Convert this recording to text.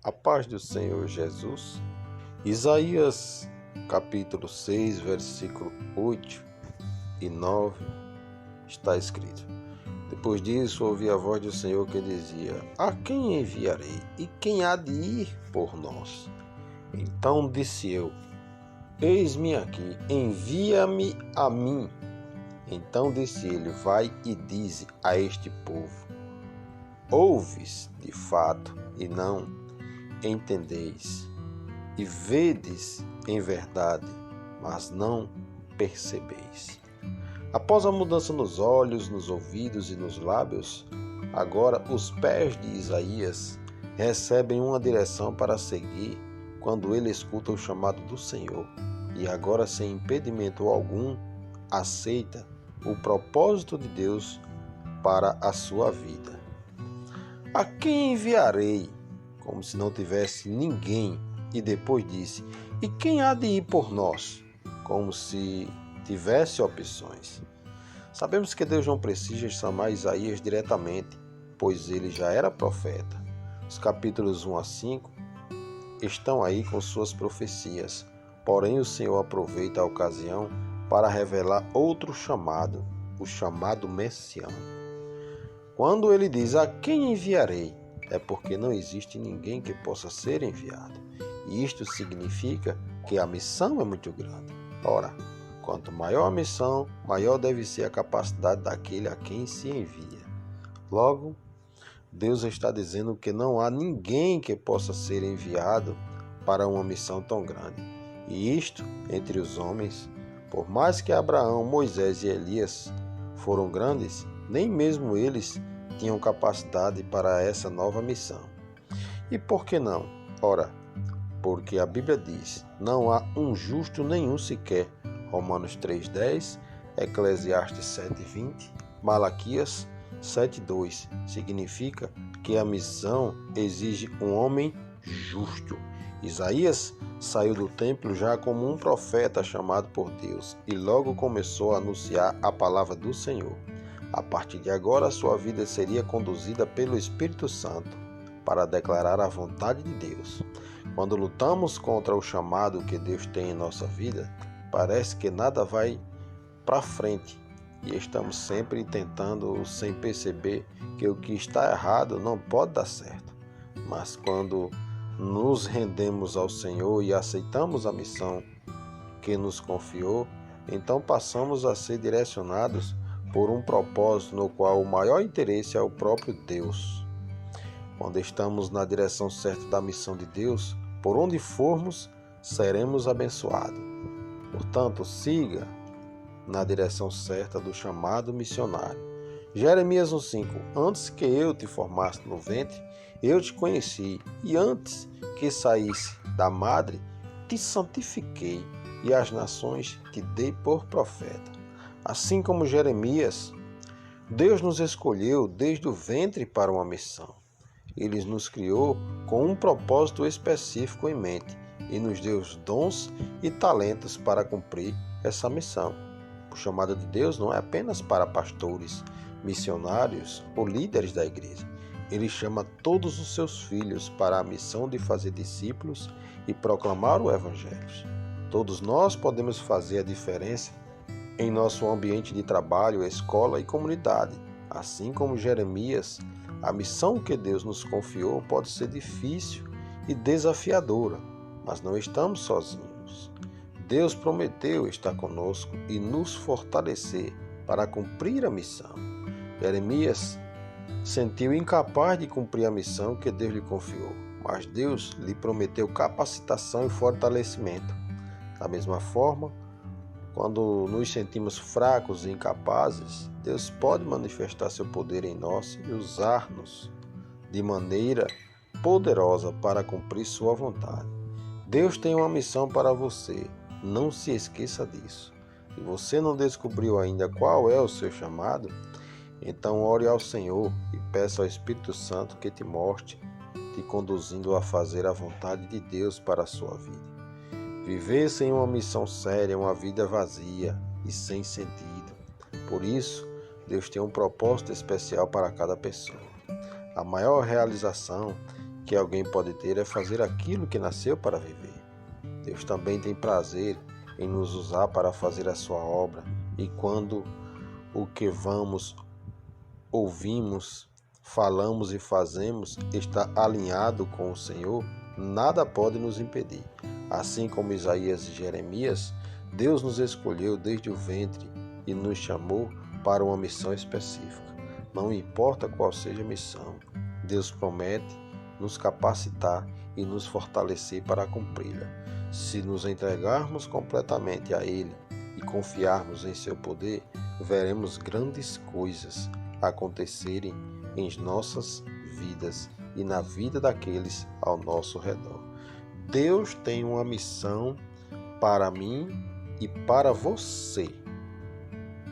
A paz do Senhor Jesus. Isaías capítulo 6, versículo 8 e 9 está escrito: Depois disso ouvi a voz do Senhor que dizia: A quem enviarei? E quem há de ir por nós? Então disse eu: Eis-me aqui, envia-me a mim. Então disse ele: Vai e dize a este povo: Ouves de fato e não entendeis, e vedes em verdade, mas não percebeis. Após a mudança nos olhos, nos ouvidos e nos lábios, agora os pés de Isaías recebem uma direção para seguir quando ele escuta o chamado do Senhor e agora, sem impedimento algum, aceita o propósito de Deus para a sua vida. A quem enviarei? Como se não tivesse ninguém, e depois disse: E quem há de ir por nós? Como se tivesse opções. Sabemos que Deus não precisa chamar Isaías diretamente, pois ele já era profeta. Os capítulos 1 a 5 estão aí com suas profecias, porém o Senhor aproveita a ocasião para revelar outro chamado, o chamado messiânico. Quando ele diz: A quem enviarei? É porque não existe ninguém que possa ser enviado. E isto significa que a missão é muito grande. Ora, quanto maior a missão, maior deve ser a capacidade daquele a quem se envia. Logo, Deus está dizendo que não há ninguém que possa ser enviado para uma missão tão grande. E isto, entre os homens, por mais que Abraão, Moisés e Elias foram grandes, nem mesmo eles tinham capacidade para essa nova missão. E por que não? Ora, porque a Bíblia diz: não há um justo nenhum sequer. Romanos 3:10, Eclesiastes 7:20, Malaquias 7:2. Significa que a missão exige um homem justo. Isaías saiu do templo já como um profeta chamado por Deus e logo começou a anunciar a palavra do Senhor. A partir de agora, sua vida seria conduzida pelo Espírito Santo para declarar a vontade de Deus. Quando lutamos contra o chamado que Deus tem em nossa vida, parece que nada vai para frente e estamos sempre tentando, sem perceber que o que está errado não pode dar certo. Mas quando nos rendemos ao Senhor e aceitamos a missão que nos confiou, então passamos a ser direcionados por um propósito no qual o maior interesse é o próprio Deus. Quando estamos na direção certa da missão de Deus, por onde formos, seremos abençoados. Portanto, siga na direção certa do chamado missionário. Jeremias 1:5: Antes que eu te formasse no ventre, eu te conheci, e antes que saísse da madre, te santifiquei, e as nações te dei por profeta. Assim como Jeremias, Deus nos escolheu desde o ventre para uma missão. Ele nos criou com um propósito específico em mente e nos deu dons e talentos para cumprir essa missão. O chamado de Deus não é apenas para pastores, missionários ou líderes da igreja. Ele chama todos os seus filhos para a missão de fazer discípulos e proclamar o Evangelho. Todos nós podemos fazer a diferença em nosso ambiente de trabalho, escola e comunidade. Assim como Jeremias, a missão que Deus nos confiou pode ser difícil e desafiadora, mas não estamos sozinhos. Deus prometeu estar conosco e nos fortalecer para cumprir a missão. Jeremias sentiu incapaz de cumprir a missão que Deus lhe confiou, mas Deus lhe prometeu capacitação e fortalecimento. Da mesma forma, quando nos sentimos fracos e incapazes, Deus pode manifestar seu poder em nós e usar-nos de maneira poderosa para cumprir sua vontade. Deus tem uma missão para você, não se esqueça disso. Se você não descobriu ainda qual é o seu chamado, então ore ao Senhor e peça ao Espírito Santo que te mostre, te conduzindo a fazer a vontade de Deus para a sua vida. Viver sem uma missão séria é uma vida vazia e sem sentido. Por isso, Deus tem um propósito especial para cada pessoa. A maior realização que alguém pode ter é fazer aquilo que nasceu para viver. Deus também tem prazer em nos usar para fazer a sua obra, e quando o que ouvimos, falamos e fazemos está alinhado com o Senhor, nada pode nos impedir. Assim como Isaías e Jeremias, Deus nos escolheu desde o ventre e nos chamou para uma missão específica. Não importa qual seja a missão, Deus promete nos capacitar e nos fortalecer para cumpri-la. Se nos entregarmos completamente a Ele e confiarmos em seu poder, veremos grandes coisas acontecerem em nossas vidas e na vida daqueles ao nosso redor. Deus tem uma missão para mim e para você.